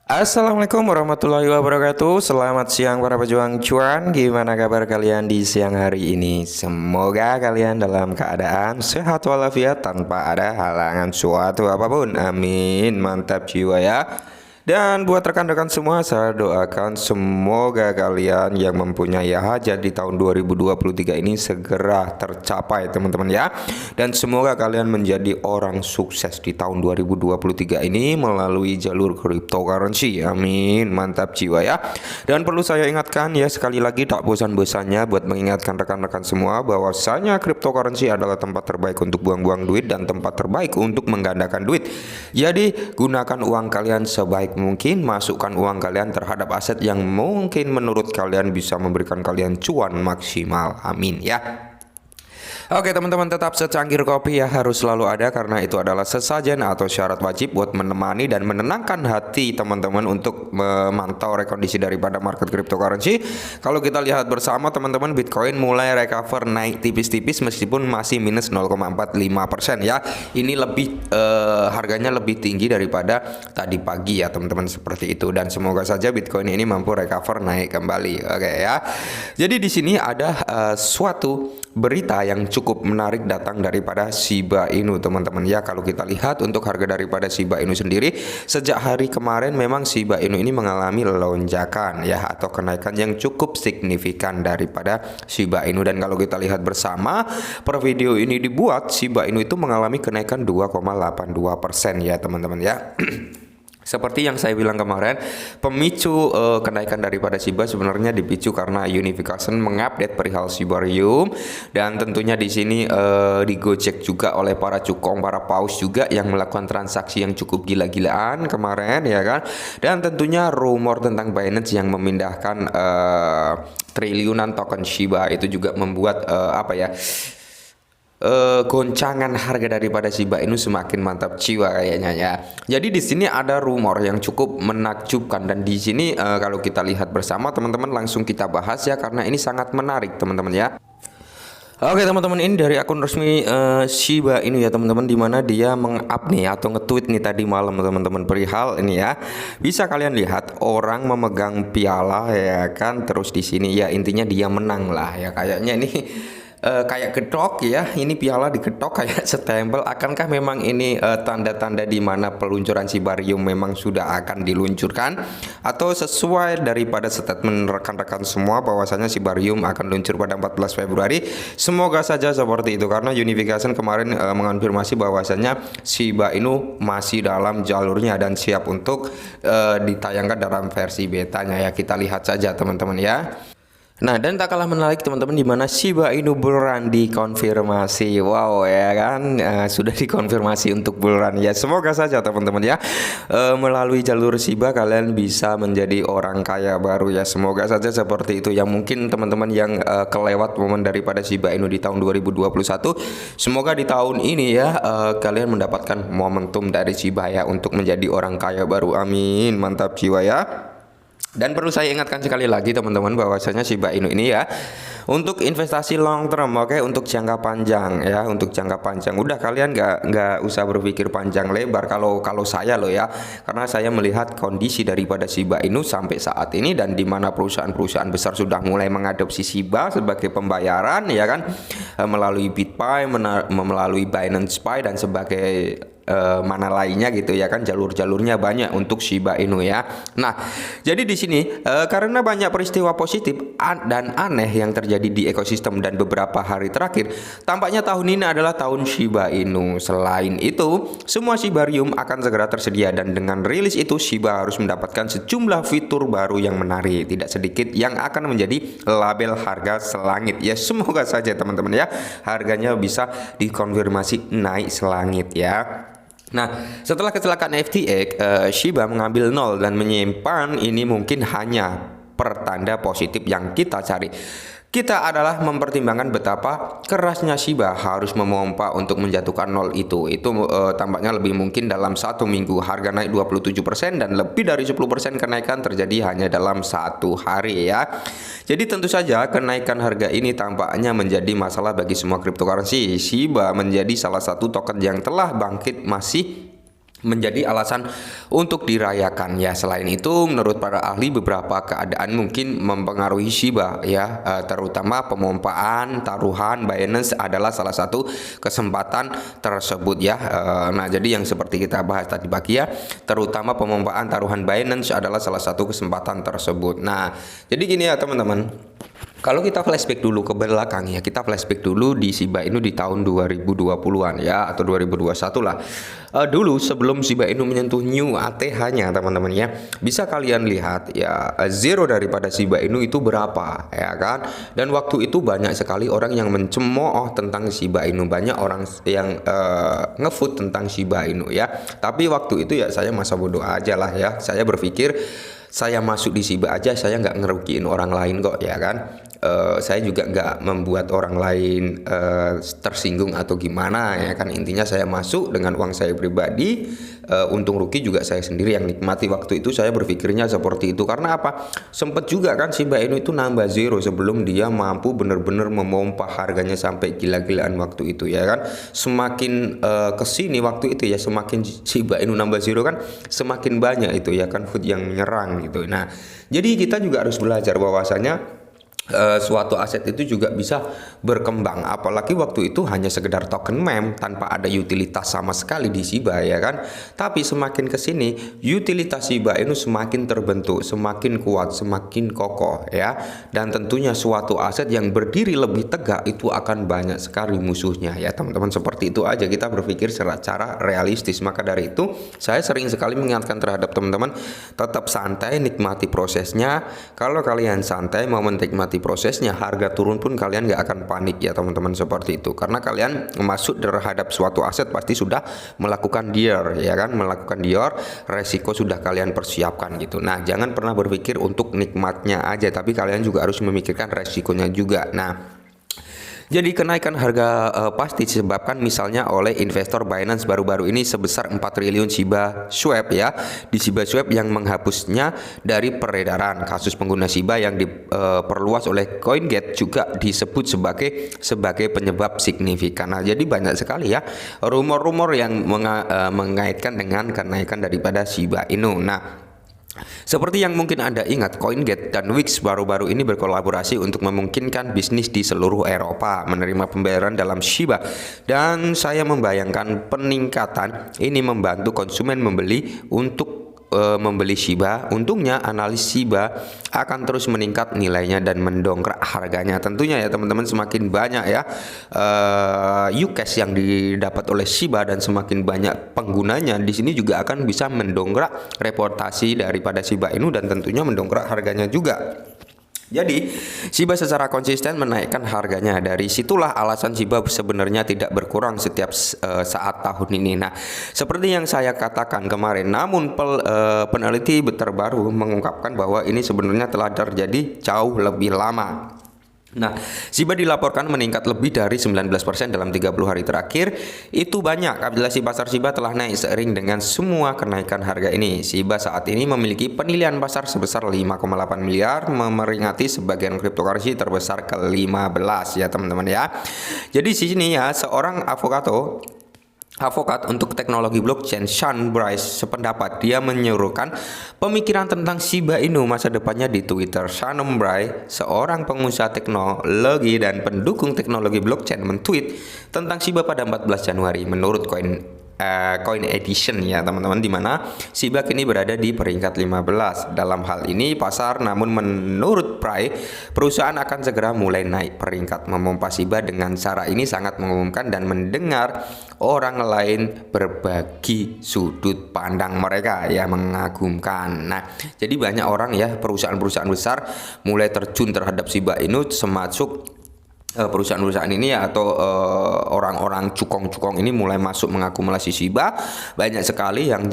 Assalamualaikum warahmatullahi wabarakatuh. Selamat siang para pejuang cuan. Gimana kabar kalian di siang hari ini? Semoga kalian dalam keadaan sehat walafiat tanpa ada halangan suatu apapun. Amin. Mantap jiwa ya. Dan buat rekan-rekan semua, saya doakan semoga kalian yang mempunyai hajat di tahun 2023 ini segera tercapai teman-teman ya. Dan semoga kalian menjadi orang sukses di tahun 2023 ini melalui jalur cryptocurrency. Amin. Mantap jiwa ya. Dan perlu saya ingatkan ya, sekali lagi tak bosan-bosannya buat mengingatkan rekan-rekan semua bahwasanya cryptocurrency adalah tempat terbaik untuk buang-buang duit dan tempat terbaik untuk menggandakan duit. Jadi gunakan uang kalian sebaik mungkin, masukkan uang kalian terhadap aset yang mungkin menurut kalian bisa memberikan kalian cuan maksimal. Amin ya. Oke teman-teman, tetap secangkir kopi ya harus selalu ada, karena itu adalah sesajen atau syarat wajib buat menemani dan menenangkan hati teman-teman untuk memantau rekondisi daripada market cryptocurrency. Kalau kita lihat bersama teman-teman, Bitcoin mulai recover naik tipis-tipis meskipun masih minus 0,45% ya. Ini lebih harganya lebih tinggi daripada tadi pagi ya teman-teman, seperti itu. Dan semoga saja Bitcoin ini mampu recover naik kembali. Oke ya. Jadi di sini ada suatu berita yang cukup menarik datang daripada Shiba Inu teman-teman ya. Kalau kita lihat untuk harga daripada Shiba Inu sendiri, sejak hari kemarin memang Shiba Inu ini mengalami lonjakan ya, atau kenaikan yang cukup signifikan daripada Shiba Inu. Dan kalau kita lihat bersama, per video ini dibuat, Shiba Inu itu mengalami kenaikan 2,82% ya teman-teman ya. Seperti yang saya bilang kemarin, pemicu kenaikan daripada Shiba sebenarnya dipicu karena Unification mengupdate perihal Shibarium, dan tentunya di sini digojek juga oleh para cukong, para paus juga yang melakukan transaksi yang cukup gila-gilaan kemarin ya kan. Dan tentunya rumor tentang Binance yang memindahkan triliunan token Shiba itu juga membuat goncangan harga daripada Shiba Inu semakin mantap jiwa kayaknya ya. Jadi di sini ada rumor yang cukup menakjubkan, dan di sini kalau kita lihat bersama teman-teman, langsung kita bahas ya, karena ini sangat menarik teman-teman ya. Oke teman-teman, ini dari akun resmi Shiba Inu ya teman-teman, dimana dia meng-up nih atau nge-tweet nih tadi malam teman-teman perihal ini ya. Bisa kalian lihat orang memegang piala ya kan, terus di sini ya intinya dia menang lah ya, kayaknya ini kayak gedok ya, ini piala diketok kayak setempel. Akankah memang ini tanda-tanda di mana peluncuran Shibarium memang sudah akan diluncurkan, atau sesuai daripada statement rekan-rekan semua bahwasanya Shibarium akan luncur pada 14 Februari? Semoga saja seperti itu, karena Unification kemarin mengonfirmasi bahwasanya Shiba Inu masih dalam jalurnya dan siap untuk ditayangkan dalam versi betanya ya. Kita lihat saja teman-teman ya. Nah, dan tak kalah menarik teman-teman, di mana Shiba Inu bullrun dikonfirmasi. Wow ya kan, sudah dikonfirmasi untuk bullrun ya. Semoga saja teman-teman ya, melalui jalur Shiba kalian bisa menjadi orang kaya baru ya. Semoga saja seperti itu ya. Mungkin teman-teman yang kelewat momen daripada Shiba Inu di tahun 2021, semoga di tahun ini ya kalian mendapatkan momentum dari Shiba ya untuk menjadi orang kaya baru. Amin. Mantap jiwa ya. Dan perlu saya ingatkan sekali lagi teman-teman, bahwasanya Shiba Inu ini ya untuk investasi long term, oke, untuk jangka panjang ya, untuk jangka panjang. Udah kalian nggak usah berpikir panjang lebar kalau saya loh ya, karena saya melihat kondisi daripada Shiba Inu sampai saat ini, dan di mana perusahaan-perusahaan besar sudah mulai mengadopsi Shiba sebagai pembayaran ya kan, melalui BitPay, melalui Binance Pay dan sebagai mana lainnya gitu ya kan, jalur-jalurnya banyak untuk Shiba Inu ya. Nah, jadi di sini karena banyak peristiwa positif dan aneh yang terjadi di ekosistem dan beberapa hari terakhir, tampaknya tahun ini adalah tahun Shiba Inu. Selain itu, semua Shibarium akan segera tersedia, dan dengan rilis itu Shiba harus mendapatkan sejumlah fitur baru yang menarik, tidak sedikit yang akan menjadi label harga selangit ya. Semoga saja teman-teman ya, harganya bisa dikonfirmasi naik selangit ya. Nah, setelah kecelakaan FTX, Shiba mengambil nol dan menyimpan ini mungkin hanya pertanda positif yang kita cari. Kita adalah mempertimbangkan betapa kerasnya Shiba harus memompa untuk menjatuhkan nol itu. Tampaknya lebih mungkin dalam 1 minggu harga naik 27%, dan lebih dari 10% kenaikan terjadi hanya dalam 1 hari ya. Jadi tentu saja kenaikan harga ini tampaknya menjadi masalah bagi semua cryptocurrency. Shiba menjadi salah satu token yang telah bangkit masih menjadi alasan untuk dirayakan ya. Selain itu, menurut para ahli beberapa keadaan mungkin mempengaruhi Shiba ya, terutama pemompaan taruhan Binance adalah salah satu kesempatan tersebut ya. Nah, jadi yang seperti kita bahas tadi pagi ya, terutama pemompaan taruhan Binance adalah salah satu kesempatan tersebut. Nah, jadi gini ya teman-teman. Kalau kita flashback dulu ke belakang ya, kita flashback dulu di Shiba Inu di tahun 2020-an ya, atau 2021 lah. Dulu sebelum Shiba Inu menyentuh new ATH-nya teman-teman ya, bisa kalian lihat ya, zero daripada Shiba Inu itu berapa ya kan. Dan waktu itu banyak sekali orang yang mencemooh tentang Shiba Inu, banyak orang yang ngefood tentang Shiba Inu ya. Tapi waktu itu ya saya masa bodoh aja lah ya, saya berpikir saya masuk di Shiba aja, saya nggak ngerugiin orang lain kok ya kan. Saya juga nggak membuat orang lain tersinggung atau gimana ya kan. Intinya saya masuk dengan uang saya pribadi, untung rugi juga saya sendiri yang nikmati. Waktu itu saya berpikirnya seperti itu. Karena apa? Sempet juga kan Shiba Inu itu nambah zero sebelum dia mampu bener-bener memompa harganya sampai gila-gilaan waktu itu ya kan. Semakin kesini waktu itu ya, semakin Shiba Inu nambah zero kan, semakin banyak itu ya kan food yang menyerang gitu. Nah, jadi kita juga harus belajar bahwasanya suatu aset itu juga bisa berkembang, apalagi waktu itu hanya sekedar token meme tanpa ada utilitas sama sekali di Shiba ya kan. Tapi semakin kesini utilitas Shiba Inu semakin terbentuk, semakin kuat, semakin kokoh ya. Dan tentunya suatu aset yang berdiri lebih tegak itu akan banyak sekali musuhnya ya teman-teman. Seperti itu aja kita berpikir secara realistis. Maka dari itu saya sering sekali mengingatkan terhadap teman-teman, tetap santai, nikmati prosesnya. Kalau kalian santai mau menikmati prosesnya, harga turun pun kalian nggak akan panik ya teman-teman, seperti itu. Karena kalian masuk terhadap suatu aset pasti sudah melakukan dior ya kan, melakukan dior, resiko sudah kalian persiapkan gitu. Nah, jangan pernah berpikir untuk nikmatnya aja, tapi kalian juga harus memikirkan resikonya juga. Nah, jadi kenaikan harga pasti disebabkan misalnya oleh investor Binance baru-baru ini sebesar 4 triliun Shiba Swap ya. Di Shiba Swap yang menghapusnya dari peredaran. Kasus pengguna Shiba yang diperluas oleh CoinGate juga disebut sebagai penyebab signifikan. Nah, jadi banyak sekali ya rumor-rumor yang mengaitkan dengan kenaikan daripada Shiba Inu. Nah, seperti yang mungkin Anda ingat, CoinGate dan Wix baru-baru ini berkolaborasi untuk memungkinkan bisnis di seluruh Eropa menerima pembayaran dalam Shiba. Dan saya membayangkan peningkatan ini membantu konsumen membeli membeli Shiba. Untungnya analis Shiba akan terus meningkat nilainya dan mendongkrak harganya. Tentunya ya teman-teman, semakin banyak ya Ucash yang didapat oleh Shiba dan semakin banyak penggunanya, di sini juga akan bisa mendongkrak reputasi daripada Shiba Inu dan tentunya mendongkrak harganya juga. Jadi Shiba secara konsisten menaikkan harganya. Dari situlah alasan Shiba sebenarnya tidak berkurang setiap saat tahun ini. Nah, seperti yang saya katakan kemarin, namun peneliti terbaru mengungkapkan bahwa ini sebenarnya telah terjadi jauh lebih lama. Nah, Shiba dilaporkan meningkat lebih dari 19% dalam 30 hari terakhir. Itu banyak. Kapitalisasi pasar Shiba telah naik seiring dengan semua kenaikan harga ini. Shiba saat ini memiliki penilaian pasar sebesar 5,8 miliar, memeringati sebagian cryptocurrency terbesar ke-15 ya teman-teman ya. Jadi di sini ya, seorang avokat untuk teknologi blockchain Sean Bryce sependapat. Dia menyuruhkan pemikiran tentang Shiba Inu masa depannya di Twitter. Sean Bryce, seorang pengusaha teknologi dan pendukung teknologi blockchain, mentweet tentang Shiba pada 14 Januari. Menurut Coin Edition ya teman-teman, di mana Shiba kini berada di peringkat 15 dalam hal ini pasar. Namun menurut perusahaan akan segera mulai naik peringkat. Memompa Shiba dengan cara ini sangat mengumumkan dan mendengar orang lain berbagi sudut pandang mereka ya, mengagumkan. Nah, jadi banyak orang ya, perusahaan-perusahaan besar mulai terjun terhadap Shiba Inu, termasuk perusahaan-perusahaan ini ya, atau orang-orang cukong-cukong ini mulai masuk mengakumulasi Shiba. Banyak sekali yang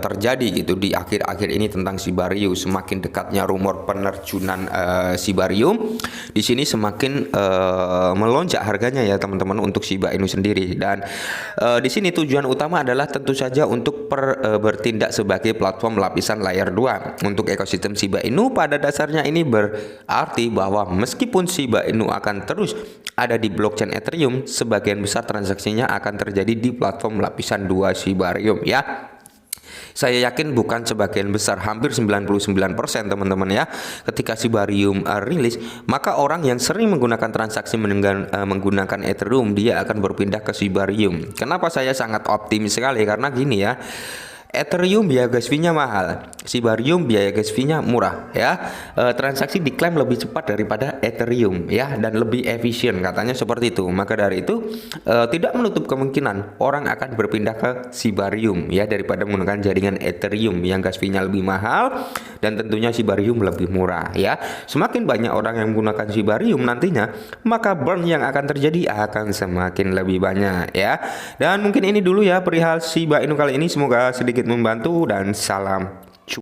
terjadi gitu di akhir-akhir ini tentang Shibarium. Semakin dekatnya rumor penerjunan Shibarium, di sini semakin melonjak harganya ya teman-teman untuk Shiba Inu sendiri. Dan di sini tujuan utama adalah tentu saja untuk bertindak sebagai platform lapisan layer 2 untuk ekosistem Shiba Inu. Pada dasarnya ini berarti bahwa meskipun Shiba Inu akan terus terus ada di blockchain Ethereum, sebagian besar transaksinya akan terjadi di platform lapisan 2 Shibarium ya. Saya yakin bukan sebagian besar, hampir 99% teman-teman ya. Ketika Shibarium rilis, maka orang yang sering menggunakan transaksi menggunakan Ethereum, dia akan berpindah ke Shibarium. Kenapa saya sangat optimis sekali? Karena gini ya, Ethereum biaya gas fee-nya mahal, Shibarium biaya gas fee-nya murah ya. Transaksi diklaim lebih cepat daripada Ethereum ya, dan lebih efisien katanya seperti itu. Maka dari itu tidak menutup kemungkinan orang akan berpindah ke Shibarium ya, daripada menggunakan jaringan Ethereum yang gas fee-nya lebih mahal dan tentunya Shibarium lebih murah ya. Semakin banyak orang yang menggunakan Shibarium nantinya, maka burn yang akan terjadi akan semakin lebih banyak ya. Dan mungkin ini dulu ya perihal Shiba Inu kali ini, semoga sedikit membantu dan salam